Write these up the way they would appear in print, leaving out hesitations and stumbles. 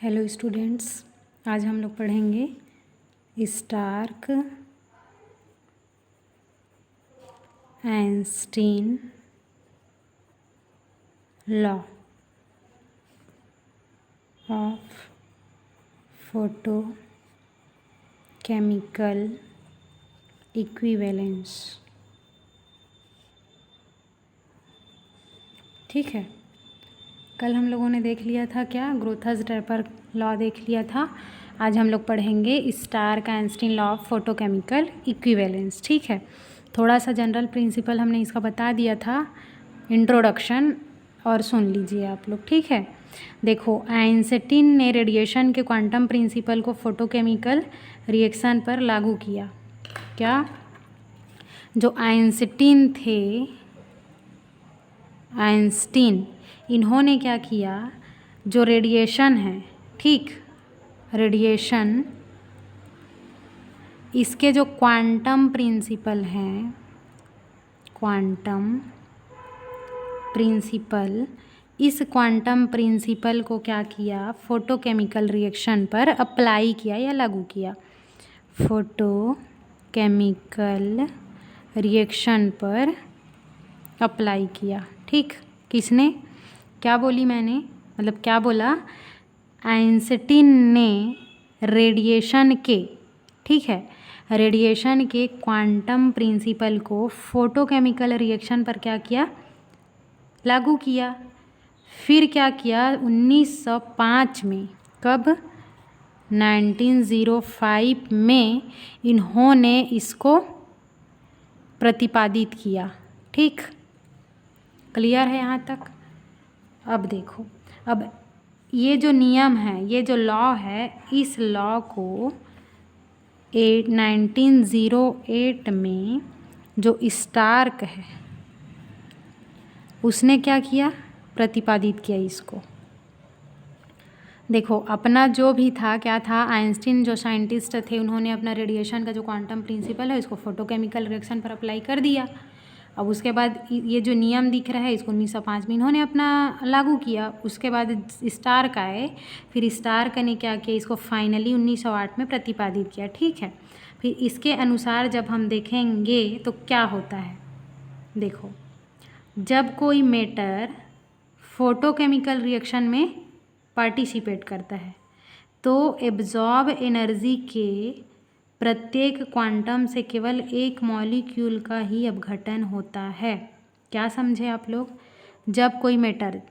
Hello students, आज हम लोग पढ़ेंगे Stark Einstein law of photochemical equivalence. ठीक है, कल हम लोगों ने देख लिया था क्या, ग्रोथर्स-ड्रैपर लॉ देख लिया था। आज हम लोग पढ़ेंगे Stark Einstein law of photochemical equivalence. ठीक है, थोड़ा सा जनरल प्रिंसिपल हमने इसका बता दिया था, इंट्रोडक्शन, और सुन लीजिए आप लोग। ठीक है, देखो आइंस्टीन ने रेडिएशन के क्वांटम प्रिंसिपल को फोटोकेमिकल रिएक्शन पर लागू किया। क्या, जो आइंस्टीन थे, आइंस्टीन, इन्होंने क्या किया, जो रेडिएशन है, ठीक, रेडिएशन, इसके जो क्वांटम प्रिंसिपल हैं, क्वांटम प्रिंसिपल, इस क्वांटम प्रिंसिपल को क्या किया, फोटोकेमिकल रिएक्शन पर अप्लाई किया या लागू किया। फोटोकेमिकल रिएक्शन पर अप्लाई किया। ठीक, किसने, क्या बोली मैंने, मतलब क्या बोला, आइंस्टीन ने रेडिएशन के, ठीक है, रेडिएशन के क्वांटम प्रिंसिपल को फोटोकेमिकल रिएक्शन पर क्या किया, लागू किया। फिर क्या किया, 1905 में, कब, 1905 में इन्होंने इसको प्रतिपादित किया। ठीक, क्लियर है यहाँ तक। अब देखो, अब ये जो नियम है, ये जो लॉ है, इस लॉ को 1908 में जो स्टार्क है उसने क्या किया, प्रतिपादित किया इसको। देखो अपना जो भी था, क्या था, आइंस्टीन जो साइंटिस्ट थे, उन्होंने अपना रेडिएशन का जो क्वांटम प्रिंसिपल है उसको फोटोकेमिकल रिएक्शन पर अप्लाई कर दिया। अब उसके बाद ये जो नियम दिख रहा है, इसको 1905 में इन्होंने अपना लागू किया। उसके बाद स्टार्क आए, फिर स्टार्क ने क्या किया, इसको फाइनली 1908 में प्रतिपादित किया। ठीक है, फिर इसके अनुसार जब हम देखेंगे तो क्या होता है, देखो, जब कोई मैटर फोटोकेमिकल रिएक्शन में पार्टिसिपेट करता है तो एब्जॉर्ब एनर्जी के प्रत्येक क्वांटम से केवल एक मॉलिक्यूल का ही अपघटन होता है। क्या समझे आप लोग, जब कोई मैटर,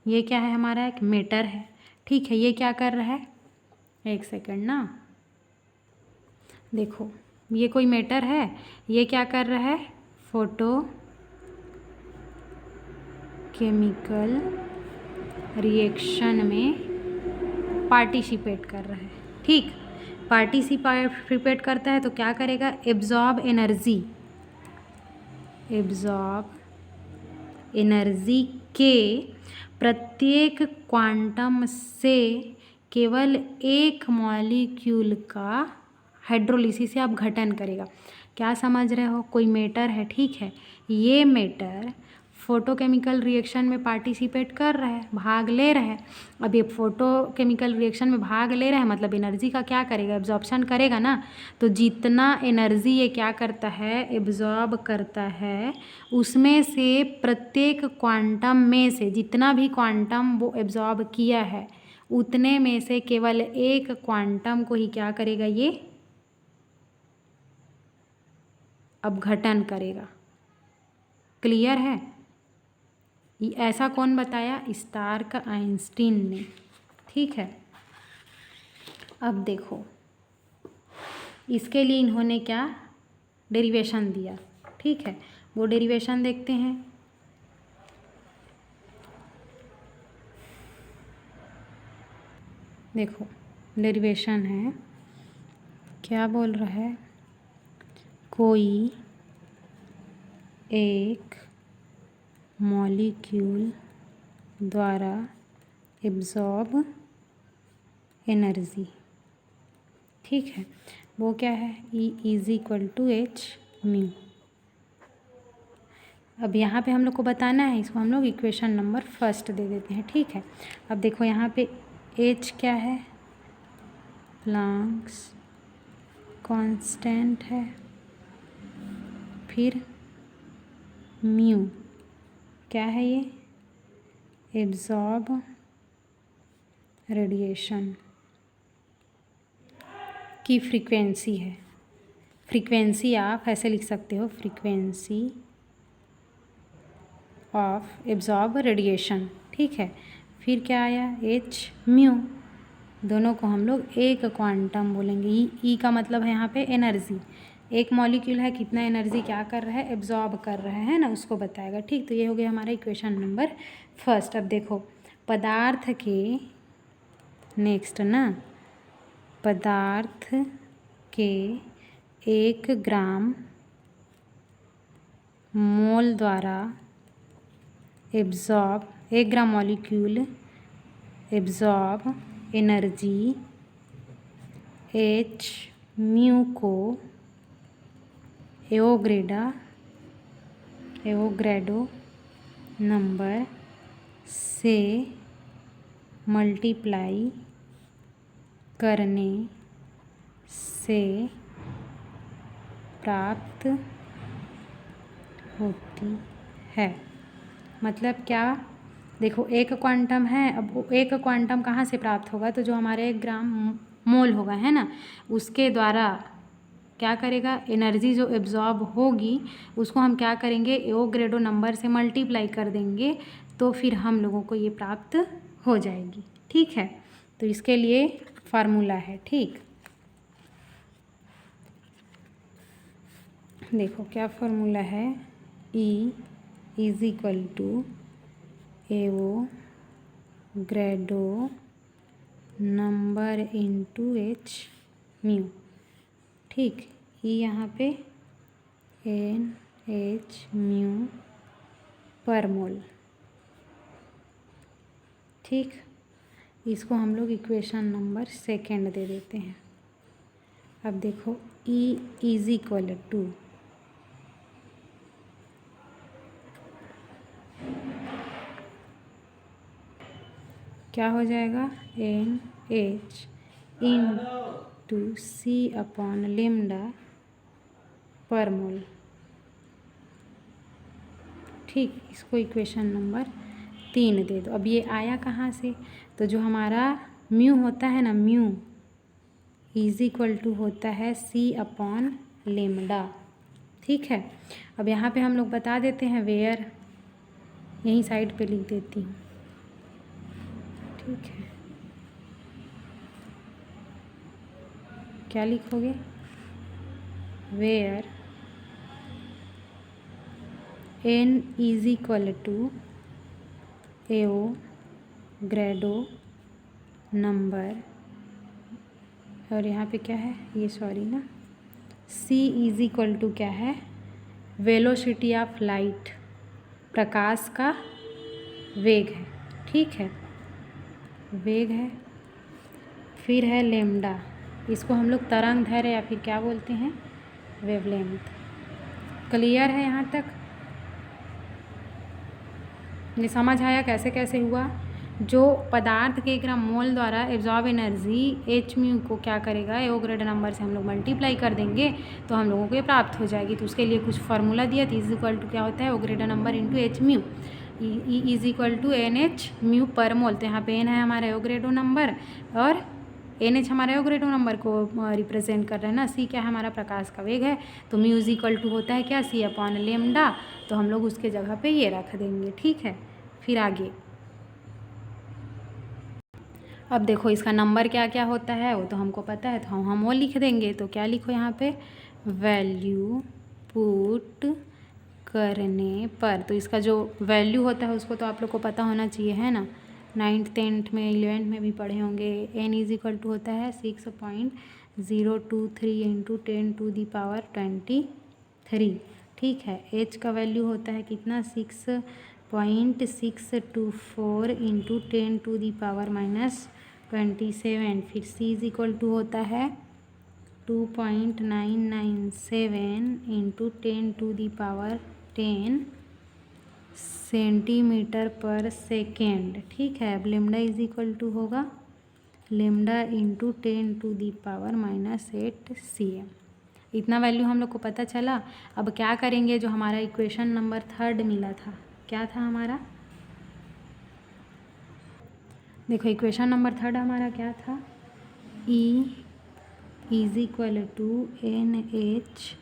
ये क्या है, हमारा एक मैटर है, ठीक है, ये क्या कर रहा है, एक सेकंड ना, देखो ये कोई मैटर है, ये क्या कर रहा है, फोटोकेमिकल रिएक्शन में पार्टिसिपेट कर रहा है। ठीक, पार्टिसिपेट करता है तो क्या करेगा, एब्जॉर्ब एनर्जी के प्रत्येक क्वांटम से केवल एक मॉलिक्यूल का हाइड्रोलिसिस से अपघटन करेगा। क्या समझ रहे हो, कोई मैटर है, ठीक है, ये मैटर फोटोकेमिकल रिएक्शन में पार्टिसिपेट कर रहा है, भाग ले रहा है। अब ये फोटोकेमिकल रिएक्शन में भाग ले रहा है, मतलब एनर्जी का क्या करेगा, एब्जॉर्प्शन करेगा ना। तो जितना एनर्जी ये क्या करता है, एब्जॉर्ब करता है, उसमें से प्रत्येक क्वांटम में से जितना भी क्वांटम वो एब्जॉर्ब किया है, उतने में से केवल एक क्वांटम को ही क्या करेगा, ये अपघटन करेगा। क्लियर है, ऐसा कौन बताया, स्टार्क आइंस्टीन ने। ठीक है, अब देखो इसके लिए इन्होंने क्या डेरिवेशन दिया। ठीक है, वो डेरिवेशन देखते हैं। देखो डेरिवेशन है, क्या बोल रहा है, कोई एक मॉलिक्यूल द्वारा एब्जॉर्ब एनर्जी, ठीक है, वो क्या है, E = H म्यू। अब यहाँ पे हम लोग को बताना है, इसको हम लोग इक्वेशन नंबर फर्स्ट दे देते हैं। ठीक है, अब देखो यहाँ पे एच क्या है, प्लैंक्स कांस्टेंट है, फिर म्यू क्या है, ये एब्जॉर्ब रेडिएशन की फ्रीक्वेंसी है। फ्रीक्वेंसी आप ऐसे लिख सकते हो, फ्रीक्वेंसी ऑफ एब्जॉर्ब रेडिएशन, ठीक है। फिर क्या आया, एच म्यू, दोनों को हम लोग एक क्वांटम बोलेंगे। ई का मतलब है यहाँ पे एनर्जी, एक मॉलिक्यूल है कितना एनर्जी क्या कर रहा है, एब्जॉर्ब कर रहा है ना, उसको बताएगा, ठीक। तो ये हो गया हमारा इक्वेशन नंबर फर्स्ट। अब देखो पदार्थ के नेक्स्ट ना, पदार्थ के 1 ग्राम मोल द्वारा absorb, 1 gram molecule absorb energy H mu को एवोग्रेडो नंबर से मल्टीप्लाई करने से प्राप्त होती है। मतलब क्या, देखो एक क्वांटम है, अब वो एक क्वांटम कहाँ से प्राप्त होगा, तो जो हमारे 1 ग्राम मोल होगा है ना, उसके द्वारा क्या करेगा, एनर्जी जो एब्जॉर्ब होगी उसको हम क्या करेंगे, एवोग्रेडो नंबर से मल्टीप्लाई कर देंगे, तो फिर हम लोगों को ये प्राप्त हो जाएगी, ठीक है। तो इसके लिए फार्मूला है, ठीक। देखो क्या फार्मूला है, E इज इक्वल टू एवोग्रेडो नंबर इंटू एच म्यू, ठीक। ई यहाँ पे NH म्यू पर मोल, ठीक। इसको हम लोग इक्वेशन नंबर सेकेंड दे देते हैं। अब देखो E इज इक्वल टू क्या हो जाएगा, NH into C upon lambda पर मोल, ठीक। इसको इक्वेशन नंबर 3 दे दो। अब ये आया कहाँ से, तो जो हमारा म्यू होता है ना, म्यू इज इक्वल टू होता है C अपॉन लेमडा, ठीक है। अब यहाँ पे हम लोग बता देते हैं वेयर, यहीं साइड पे लिख देती हूँ, ठीक है। क्या लिखोगे, where N is equal to एवोग्रेडो नंबर, और यहाँ पे क्या है, ये सॉरी ना, C इज इक्वल टू क्या है, वेलोसिटी ऑफ लाइट, प्रकाश का वेग है, ठीक है, वेग है। फिर है लेमडा, इसको हम लोग तरंग दैर्घ्य या फिर क्या बोलते हैं, वेवलेंथ। क्लियर है यहाँ तक, ये समझ आया कैसे कैसे हुआ। जो पदार्थ के 1 ग्राम मोल द्वारा एब्जॉर्ब एनर्जी एच म्यू को क्या करेगा, एवोग्रेडो नंबर से हम लोग मल्टीप्लाई कर देंगे तो हम लोगों को ये प्राप्त हो जाएगी। तो उसके लिए कुछ फार्मूला दिया, तो इज इक्वल टू क्या होता है, एवोग्रेडो number into H mu, E is equal to NH mu पर मोल। तो यहाँ पे N है हमारा एवोग्रेडो नंबर और NH हमारा एवोग्रेडो नंबर को रिप्रेजेंट कर रहा है ना, C क्या है, हमारा प्रकाश का वेग है। तो म्यू इज इक्वल टू होता है क्या, C अपॉन लेमडा, तो हम लोग उसके जगह पे ये रख देंगे, ठीक है। फिर आगे अब देखो इसका नंबर क्या क्या होता है वो तो हमको पता है, तो हम वो लिख देंगे। तो क्या लिखो यहाँ पे, वैल्यू पुट करने पर, तो इसका जो वैल्यू होता है उसको तो आप लोग को पता होना चाहिए है ना, 9th 10th में 11th में भी पढ़े होंगे। N इज इक्वल टू होता है 6.023 इंटू 10⁻23, ठीक है। H का वैल्यू होता है कितना, 6.624 इंटू 10⁻⁻27। फिर C इज इक्वल टू होता है 2.997 इंटू 10⁻10 सेंटीमीटर पर सेकेंड, ठीक है। अब लेमडा इज इक्वल टू होगा लेमडा इंटू 10⁻⁻8 cm। इतना वैल्यू हम लोग को पता चला। अब क्या करेंगे, जो हमारा इक्वेशन नंबर 3 मिला था, क्या था हमारा, देखो इक्वेशन नंबर 3 हमारा क्या था, E is equal to NHC/,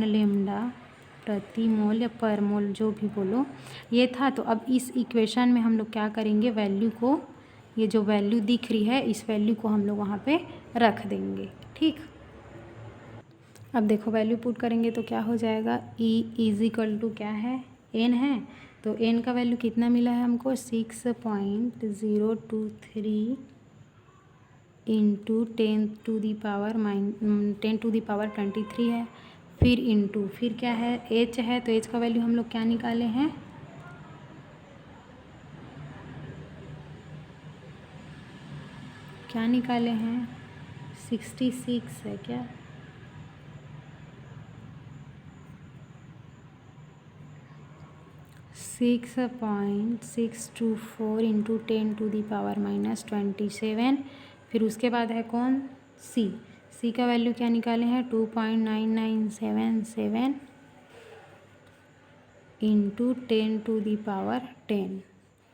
lambda प्रति मोल या पर मोल जो भी बोलो, ये था। तो अब इस इक्वेशन में हम लोग क्या करेंगे, वैल्यू को, ये जो वैल्यू दिख रही है इस वैल्यू को हम लोग वहाँ पे रख देंगे। ठीक, अब देखो वैल्यू पुट करेंगे तो क्या हो जाएगा, E इज इक्वल टू क्या है, N है, तो N का वैल्यू कितना मिला है हमको, 6.023 इंटू 10⁻23 है। फिर इंटू, फिर क्या है, H है, तो H का वैल्यू हम लोग क्या निकाले हैं, क्या निकाले हैं, 66 है क्या, 6.624 इंटू 10⁻⁻27। फिर उसके बाद है कौन, C का वैल्यू क्या निकाले हैं, 2.9977 इंटू 10⁻10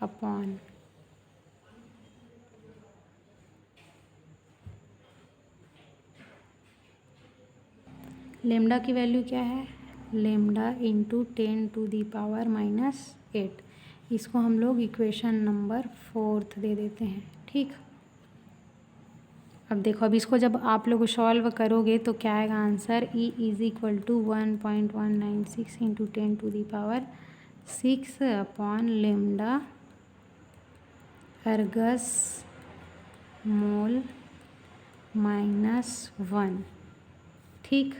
अपॉन लेमडा की वैल्यू क्या है, लेमडा इंटू 10⁻⁻8। इसको हम लोग इक्वेशन नंबर 4 दे देते हैं। ठीक, अब देखो, अब इसको जब आप लोग सॉल्व करोगे तो क्या आएगा answer, E is equal to 1.196 into 10⁻6 upon lambda ergs mole -1। ठीक,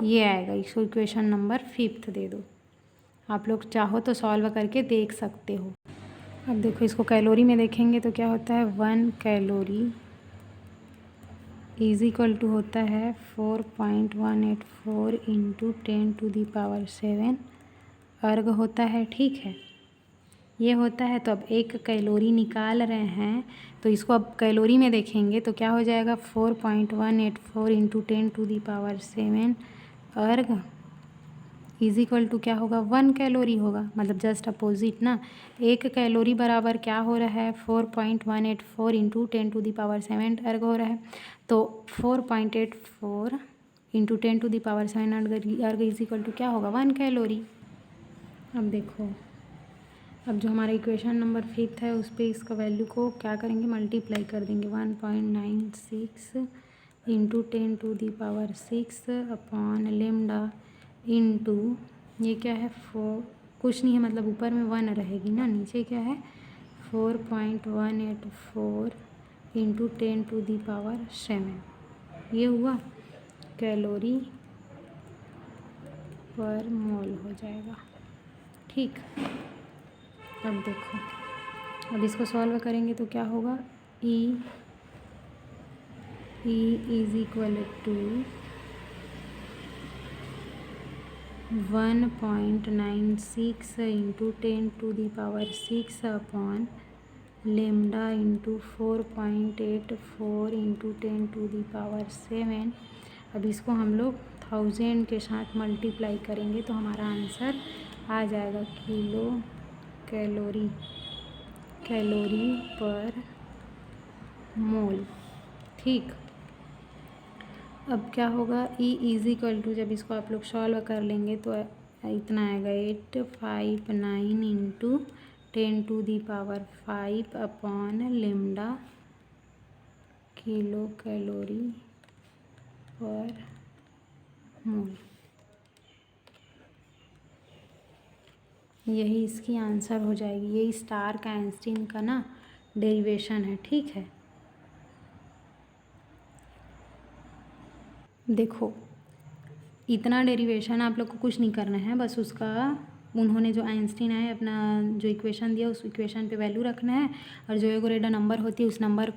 ये आएगा, इसको इक्वेशन नंबर 5 दे दो। आप लोग चाहो तो सॉल्व करके देख सकते हो। अब देखो इसको कैलोरी में देखेंगे तो क्या होता है, 1 कैलोरी इज इक्वल टू होता है 4.184 इंटू 10⁻7 अर्ग होता है। ठीक है, ये होता है। तो अब 1 कैलोरी निकाल रहे हैं तो इसको अब कैलोरी में देखेंगे तो क्या हो जाएगा, 4.184 इंटू 10⁻7 अर्ग इज इक्वल टू क्या होगा, 1 कैलोरी होगा, मतलब जस्ट अपोजिट ना। 1 कैलोरी बराबर क्या हो रहा है, 4.184 इंटू 10⁻7 अर्ग हो रहा है। तो 4.84 इंटू 10⁻7 अर्ग इज इक्वल टू क्या होगा, 1 कैलोरी। अब देखो, अब जो हमारा इक्वेशन नंबर 5 है उस पर इसका वैल्यू को क्या करेंगे, मल्टीप्लाई कर देंगे, 1.96 इंटू 10⁻6 अपॉन लेमडा इंटू, ये क्या है, 4 कुछ नहीं है, मतलब ऊपर में 1 रहेगी ना, नीचे क्या है, 4.184 इंटू 10⁻7, ये हुआ कैलोरी पर मोल हो जाएगा। ठीक, अब देखो, अब इसको सॉल्व करेंगे तो क्या होगा, E is equal to 1.96 into 10⁻6 upon lambda into 4.84 into 10⁻7। अब इसको हम लोग 1000 के साथ मल्टीप्लाई करेंगे तो हमारा आंसर आ जाएगा किलो कैलोरी पर मोल। ठीक, अब क्या होगा, E इज इक्वल टू, जब इसको आप लोग सॉल्व कर लेंगे तो इतना आएगा 859 into 10⁵ upon lambda kilo calorie पर मोल। यही इसकी आंसर हो जाएगी। ये स्टार का आइंस्टीन का ना डेरिवेशन है। ठीक है, देखो इतना डेरिवेशन आप लोग को कुछ नहीं करना है, बस उसका उन्होंने जो आइंस्टीन है अपना जो इक्वेशन दिया उस इक्वेशन पे वैल्यू रखना है, और जो एगोरेडा नंबर होती है उस नंबर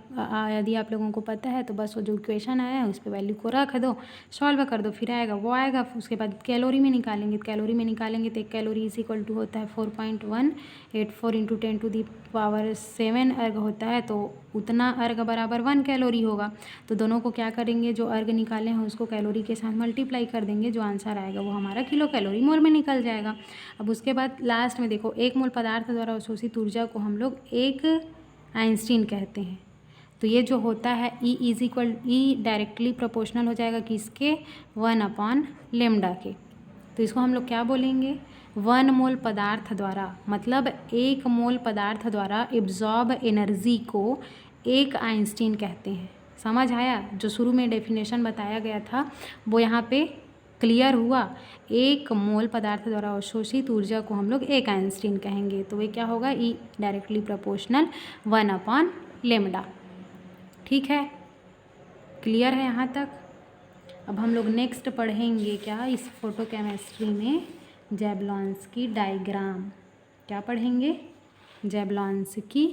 यदि आप लोगों को पता है तो बस वो जो इक्वेशन आया है उस पे वैल्यू को रख दो, सॉल्व कर दो, फिर आएगा वो आएगा। उसके बाद कैलोरी में निकालेंगे, कैलोरी में निकालेंगे तो 1 कैलोरी इज इक्वल टू होता है 4.184 इंटू 10⁻⁷ अर्ग होता है, तो उतना अर्ग बराबर 1 कैलोरी होगा। तो दोनों को क्या करेंगे, जो अर्ग निकाले हैं उसको कैलोरी के साथ मल्टीप्लाई कर देंगे, जो आंसर आएगा वो हमारा किलो कैलोरी मोल में निकल जाएगा। अब उसके बाद लास्ट में देखो 1 मोल पदार्थ द्वारा अवशोषित ऊर्जा को हम लोग 1 आइंस्टीन कहते हैं। तो ये जो होता है E डायरेक्टली प्रोपोर्शनल हो जाएगा किसके, 1/λ के। तो इसको हम लोग क्या बोलेंगे, 1 मोल पदार्थ द्वारा, मतलब 1 मोल पदार्थ द्वारा एब्जॉर्ब एनर्जी को 1 आइंस्टीन कहते हैं। समझ आया? जो शुरू में डेफिनेशन बताया गया था वो यहाँ पे क्लियर हुआ। 1 मोल पदार्थ द्वारा अवशोषित ऊर्जा को हम लोग 1 आइंस्टीन कहेंगे, तो ये क्या होगा, E डायरेक्टली प्रोपोर्शनल 1/λ। ठीक है, क्लियर है यहाँ तक? अब हम लोग नेक्स्ट पढ़ेंगे क्या इस फोटोकेमिस्ट्री में, जैवलॉन्स्की डायग्राम। क्या पढ़ेंगे, जैवलॉन्स्की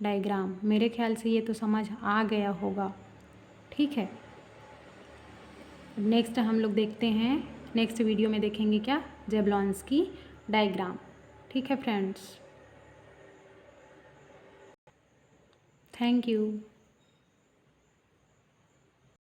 डायग्राम। मेरे ख्याल से ये तो समझ आ गया होगा। ठीक है, नेक्स्ट हम लोग देखते हैं, नेक्स्ट वीडियो में देखेंगे क्या, जैवलॉन्स्की डायग्राम। ठीक है फ्रेंड्स, थैंक यू।